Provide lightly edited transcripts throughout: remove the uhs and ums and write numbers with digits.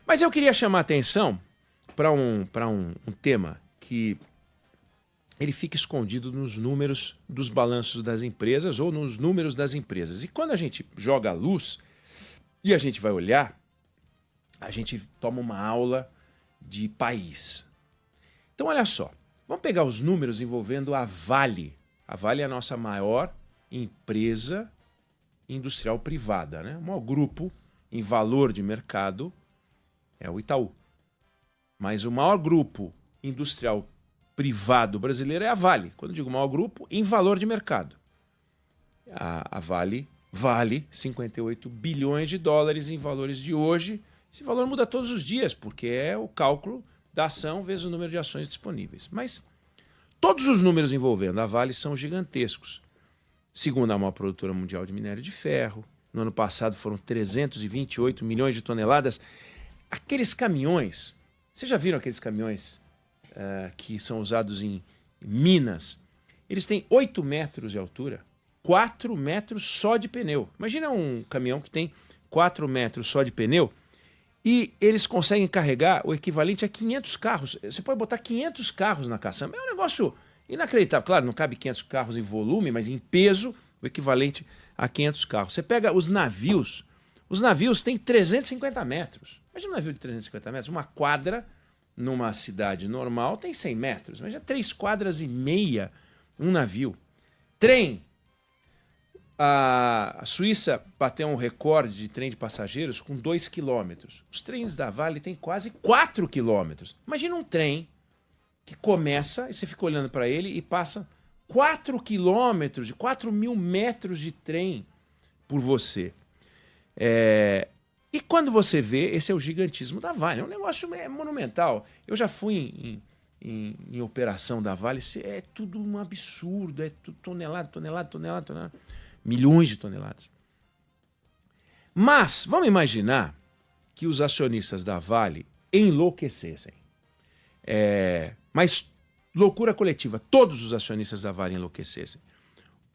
Mas eu queria chamar a atenção para um tema que ele fica escondido nos números dos balanços das empresas ou nos números das empresas. E quando a gente joga a luz e a gente vai olhar, a gente toma uma aula de país. Então, olha só. Vamos pegar os números envolvendo a Vale. A Vale é a nossa maior empresa industrial privada, né? O maior grupo em valor de mercado é o Itaú. Mas o maior grupo industrial privado brasileiro é a Vale. Quando eu digo maior grupo, em valor de mercado. A Vale vale 58 bilhões de dólares em valores de hoje. Esse valor muda todos os dias, porque é o cálculo da ação vezes o número de ações disponíveis. Mas todos os números envolvendo a Vale são gigantescos. Segunda maior produtora mundial de minério de ferro. No ano passado foram 328 milhões de toneladas. Aqueles caminhões, vocês já viram aqueles caminhões que são usados em Minas? Eles têm 8 metros de altura, 4 metros só de pneu. Imagina um caminhão que tem 4 metros só de pneu e eles conseguem carregar o equivalente a 500 carros. Você pode botar 500 carros na caçamba. É um negócio inacreditável. Claro, não cabe 500 carros em volume, mas em peso, o equivalente a 500 carros. Você pega os navios têm 350 metros. Imagina um navio de 350 metros, uma quadra numa cidade normal tem 100 metros. Imagina 3 quadras e meia um navio. Trem. A Suíça bateu um recorde de trem de passageiros com 2 quilômetros. Os trens da Vale têm quase 4 quilômetros. Imagina um trem que começa e você fica olhando para ele e passa 4 quilômetros, de 4 mil metros de trem por você. E quando você vê, esse é o gigantismo da Vale. É um negócio monumental. Eu já fui em operação da Vale, é tudo um absurdo, é tudo tonelada. Milhões de toneladas. Mas vamos imaginar que os acionistas da Vale enlouquecessem. Mas loucura coletiva, todos os acionistas da Vale enlouquecessem.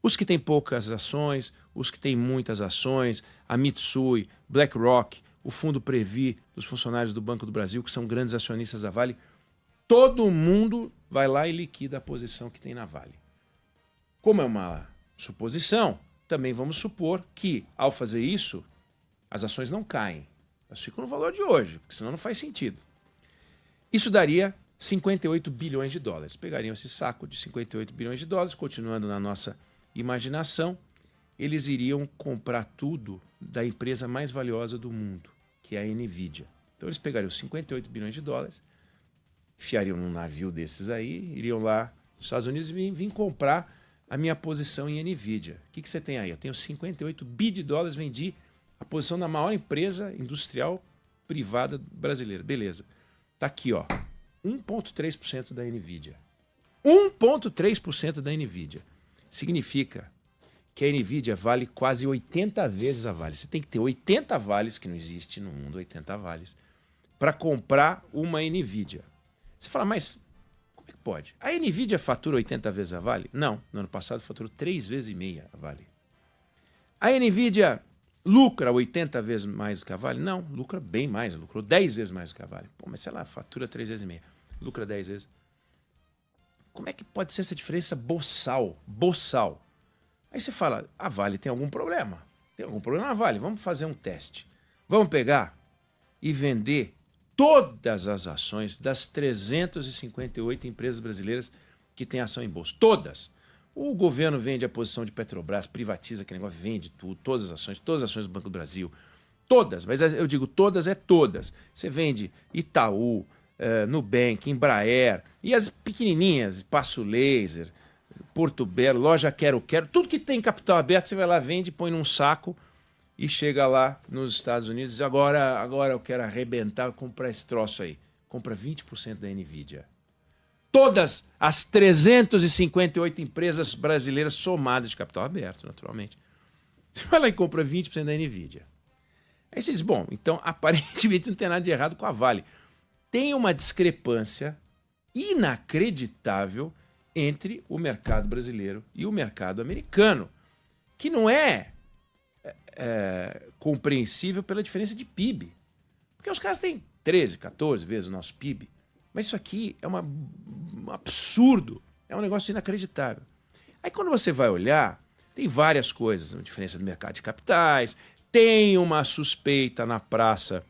Os que têm poucas ações, os que têm muitas ações, a Mitsui, BlackRock, o Fundo Previ dos funcionários do Banco do Brasil, que são grandes acionistas da Vale, todo mundo vai lá e liquida a posição que tem na Vale. Como é uma suposição, também vamos supor que, ao fazer isso, as ações não caem. Elas ficam no valor de hoje, porque senão não faz sentido. Isso daria 58 bilhões de dólares. Pegariam esse saco de 58 bilhões de dólares, continuando na nossa imaginação, eles iriam comprar tudo da empresa mais valiosa do mundo, que é a NVIDIA. Então eles pegariam 58 bilhões de dólares, enfiariam num navio desses aí, iriam lá nos Estados Unidos e vim comprar a minha posição em NVIDIA. O que você tem aí? Eu tenho 58 bi de dólares, vendi a posição da maior empresa industrial privada brasileira. Beleza. Tá aqui, ó. 1,3% da NVIDIA. 1,3% da NVIDIA. Significa que a NVIDIA vale quase 80 vezes a Vale. Você tem que ter 80 vales, que não existe no mundo 80 vales, para comprar uma NVIDIA. Você fala, mas como é que pode? A NVIDIA fatura 80 vezes a Vale? Não. No ano passado faturou 3 vezes e meia a Vale. A NVIDIA lucra 80 vezes mais do que a Vale? Não. Lucra bem mais. Lucrou 10 vezes mais do que a Vale. Pô, mas sei lá, fatura 3 vezes e meia. Lucra 10 vezes. Como é que pode ser essa diferença boçal? Boçal. Aí você fala, a Vale tem algum problema. Tem algum problema na Vale? Vamos fazer um teste. Vamos pegar e vender todas as ações das 358 empresas brasileiras que têm ação em bolsa. Todas. O governo vende a posição de Petrobras, privatiza aquele negócio, vende tudo, todas as ações do Banco do Brasil. Todas, mas eu digo todas, é todas. Você vende Itaú, Nubank, Embraer, e as pequenininhas, Passo Laser, Porto Belo, Loja Quero, tudo que tem capital aberto, você vai lá, vende, põe num saco e chega lá nos Estados Unidos e diz, agora eu quero arrebentar, comprar esse troço aí. Compra 20% da NVIDIA. Todas as 358 empresas brasileiras somadas de capital aberto, naturalmente. Você vai lá e compra 20% da NVIDIA. Aí você diz, bom, então aparentemente não tem nada de errado com a Vale. Tem uma discrepância inacreditável entre o mercado brasileiro e o mercado americano, que não é compreensível pela diferença de PIB. Porque os caras têm 13, 14 vezes o nosso PIB. Mas isso aqui é um absurdo. É um negócio inacreditável. Aí quando você vai olhar, tem várias coisas. Uma diferença do mercado de capitais, tem uma suspeita na praça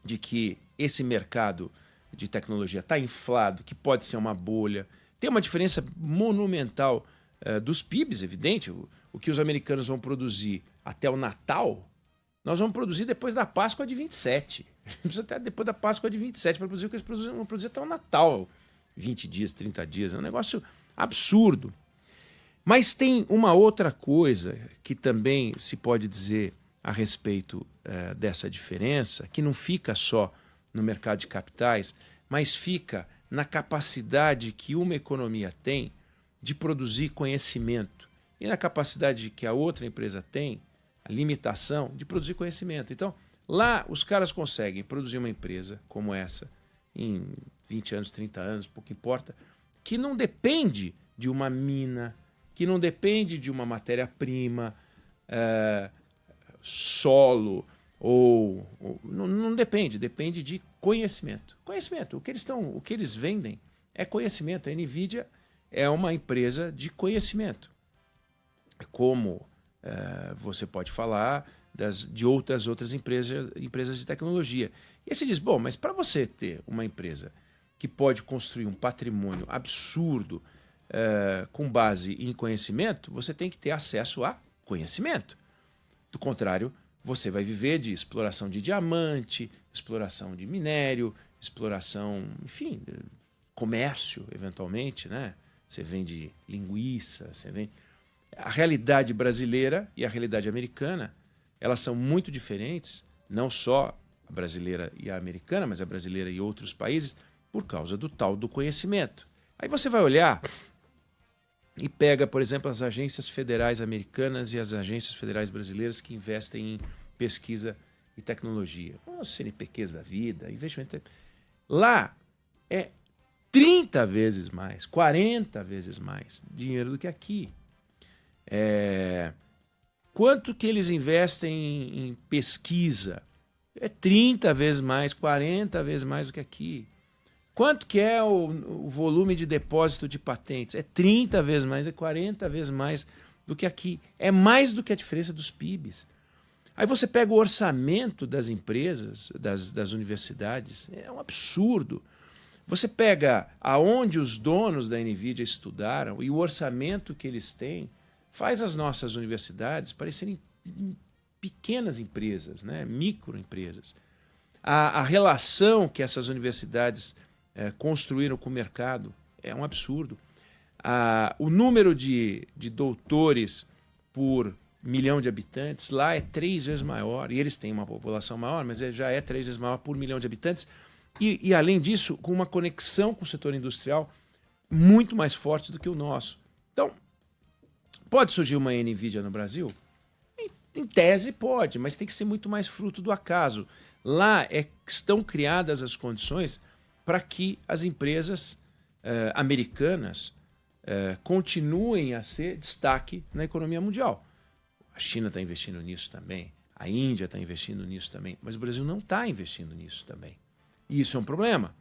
de que esse mercado de tecnologia está inflado, que pode ser uma bolha. Tem uma diferença monumental dos PIBs, evidente. O que os americanos vão produzir até o Natal, nós vamos produzir depois da Páscoa de 27. Precisa até depois da Páscoa de 27 para produzir o que eles vão produzir até o Natal. 20 dias, 30 dias. É um negócio absurdo. Mas tem uma outra coisa que também se pode dizer a respeito dessa diferença, que não fica só no mercado de capitais, mas fica na capacidade que uma economia tem de produzir conhecimento e na capacidade que a outra empresa tem, a limitação de produzir conhecimento. Então, lá os caras conseguem produzir uma empresa como essa em 20 anos, 30 anos, pouco importa, que não depende de uma mina, que não depende de uma matéria-prima, solo, não depende, depende de conhecimento. Conhecimento, o que eles vendem é conhecimento. A NVIDIA é uma empresa de conhecimento. Como você pode falar de outras empresas de tecnologia. E aí você diz, bom, mas para você ter uma empresa que pode construir um patrimônio absurdo com base em conhecimento, você tem que ter acesso a conhecimento. Do contrário, você vai viver de exploração de diamante, exploração de minério, exploração, enfim, comércio, eventualmente, né? Você vende linguiça, você vende... A realidade brasileira e a realidade americana, elas são muito diferentes, não só a brasileira e a americana, mas a brasileira e outros países, por causa do tal do conhecimento. Aí você vai olhar e pega, por exemplo, as agências federais americanas e as agências federais brasileiras que investem em pesquisa e tecnologia. Os CNPqs da vida, investimento... Lá é 30 vezes mais, 40 vezes mais dinheiro do que aqui. Quanto que eles investem em pesquisa? É 30 vezes mais, 40 vezes mais do que aqui. Quanto que é o volume de depósito de patentes? É 30 vezes mais, é 40 vezes mais do que aqui. É mais do que a diferença dos PIBs. Aí você pega o orçamento das empresas, das universidades, é um absurdo. Você pega aonde os donos da NVIDIA estudaram e o orçamento que eles têm, faz as nossas universidades parecerem pequenas empresas, né? Microempresas. A relação que essas universidades construíram com o mercado é um absurdo. O número de doutores por milhão de habitantes lá é 3 vezes maior, e eles têm uma população maior, mas já é 3 vezes maior por milhão de habitantes, e além disso, com uma conexão com o setor industrial muito mais forte do que o nosso. Então, pode surgir uma NVIDIA no Brasil? Em tese pode, mas tem que ser muito mais fruto do acaso. Lá estão criadas as condições para que as empresas americanas continuem a ser destaque na economia mundial. A China está investindo nisso também, a Índia está investindo nisso também, mas o Brasil não está investindo nisso também. E isso é um problema.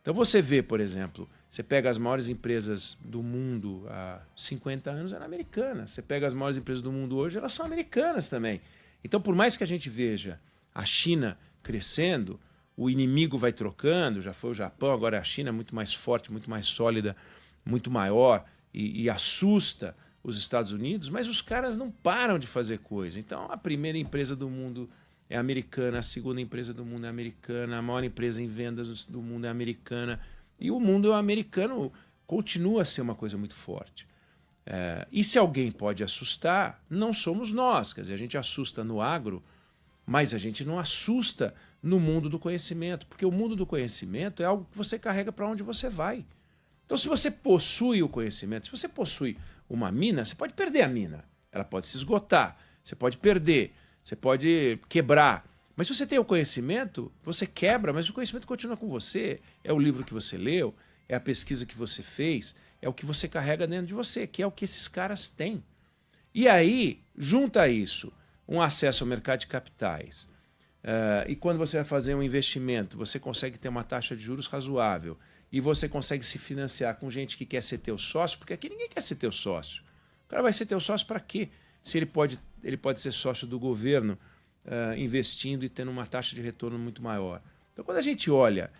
Então você vê, por exemplo, você pega as maiores empresas do mundo há 50 anos, eram americanas. Você pega as maiores empresas do mundo hoje, elas são americanas também. Então, por mais que a gente veja a China crescendo, o inimigo vai trocando, já foi o Japão, agora é a China, muito mais forte, muito mais sólida, muito maior, e assusta os Estados Unidos, mas os caras não param de fazer coisa. Então, a primeira empresa do mundo é americana, a segunda empresa do mundo é americana, a maior empresa em vendas do mundo é americana, e o mundo americano continua a ser uma coisa muito forte. E se alguém pode assustar, não somos nós. Quer dizer, a gente assusta no agro, mas a gente não assusta no mundo do conhecimento, porque o mundo do conhecimento é algo que você carrega para onde você vai. Então, se você possui o conhecimento, se você possui uma mina, você pode perder a mina. Ela pode se esgotar, você pode perder, você pode quebrar. Mas se você tem o conhecimento, você quebra, mas o conhecimento continua com você. É o livro que você leu, é a pesquisa que você fez, é o que você carrega dentro de você, que é o que esses caras têm. E aí, junta a isso um acesso ao mercado de capitais, E quando você vai fazer um investimento, você consegue ter uma taxa de juros razoável e você consegue se financiar com gente que quer ser teu sócio, porque aqui ninguém quer ser teu sócio. O cara vai ser teu sócio para quê? Se ele pode ser sócio do governo, investindo e tendo uma taxa de retorno muito maior. Então, quando a gente olha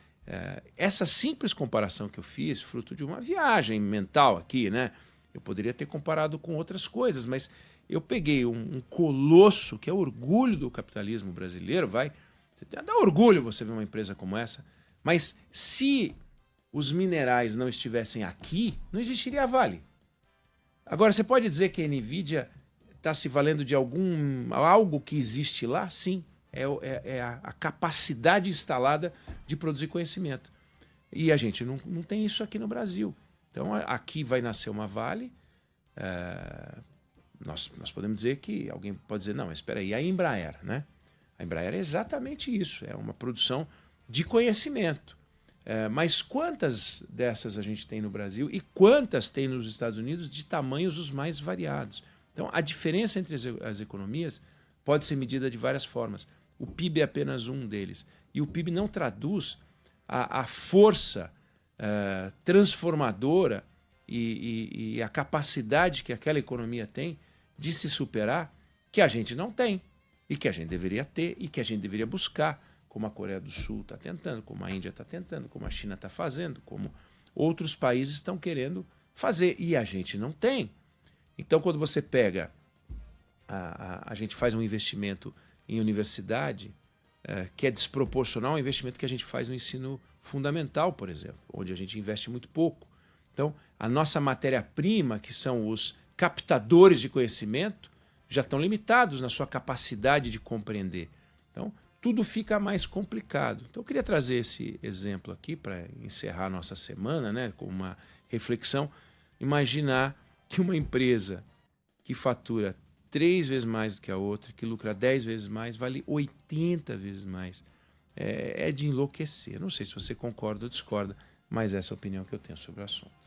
essa simples comparação que eu fiz, fruto de uma viagem mental aqui, né? Eu poderia ter comparado com outras coisas, mas eu peguei um colosso que é o orgulho do capitalismo brasileiro, você dá orgulho você ver uma empresa como essa, mas se os minerais não estivessem aqui, não existiria a Vale. Agora, você pode dizer que a NVIDIA está se valendo de algo que existe lá? Sim, é a capacidade instalada de produzir conhecimento. E a gente não tem isso aqui no Brasil. Então, aqui vai nascer uma Vale. Nós podemos dizer que alguém pode dizer, não, mas espera aí, a Embraer, né? A Embraer é exatamente isso, é uma produção de conhecimento. Mas quantas dessas a gente tem no Brasil e quantas tem nos Estados Unidos de tamanhos os mais variados? Então, a diferença entre as economias pode ser medida de várias formas. O PIB é apenas um deles. E o PIB não traduz a força transformadora e a capacidade que aquela economia tem de se superar, que a gente não tem, e que a gente deveria ter, e que a gente deveria buscar, como a Coreia do Sul está tentando, como a Índia está tentando, como a China está fazendo, como outros países estão querendo fazer, e a gente não tem. Então, quando você pega, a gente faz um investimento em universidade, que é desproporcional ao investimento que a gente faz no ensino fundamental, por exemplo, onde a gente investe muito pouco. Então, a nossa matéria-prima, que são os captadores de conhecimento, já estão limitados na sua capacidade de compreender. Então, tudo fica mais complicado. Então, eu queria trazer esse exemplo aqui para encerrar a nossa semana, né, com uma reflexão. Imaginar que uma empresa que fatura 3 vezes mais do que a outra, que lucra 10 vezes mais, vale 80 vezes mais. É de enlouquecer. Não sei se você concorda ou discorda, mas essa é a opinião que eu tenho sobre o assunto.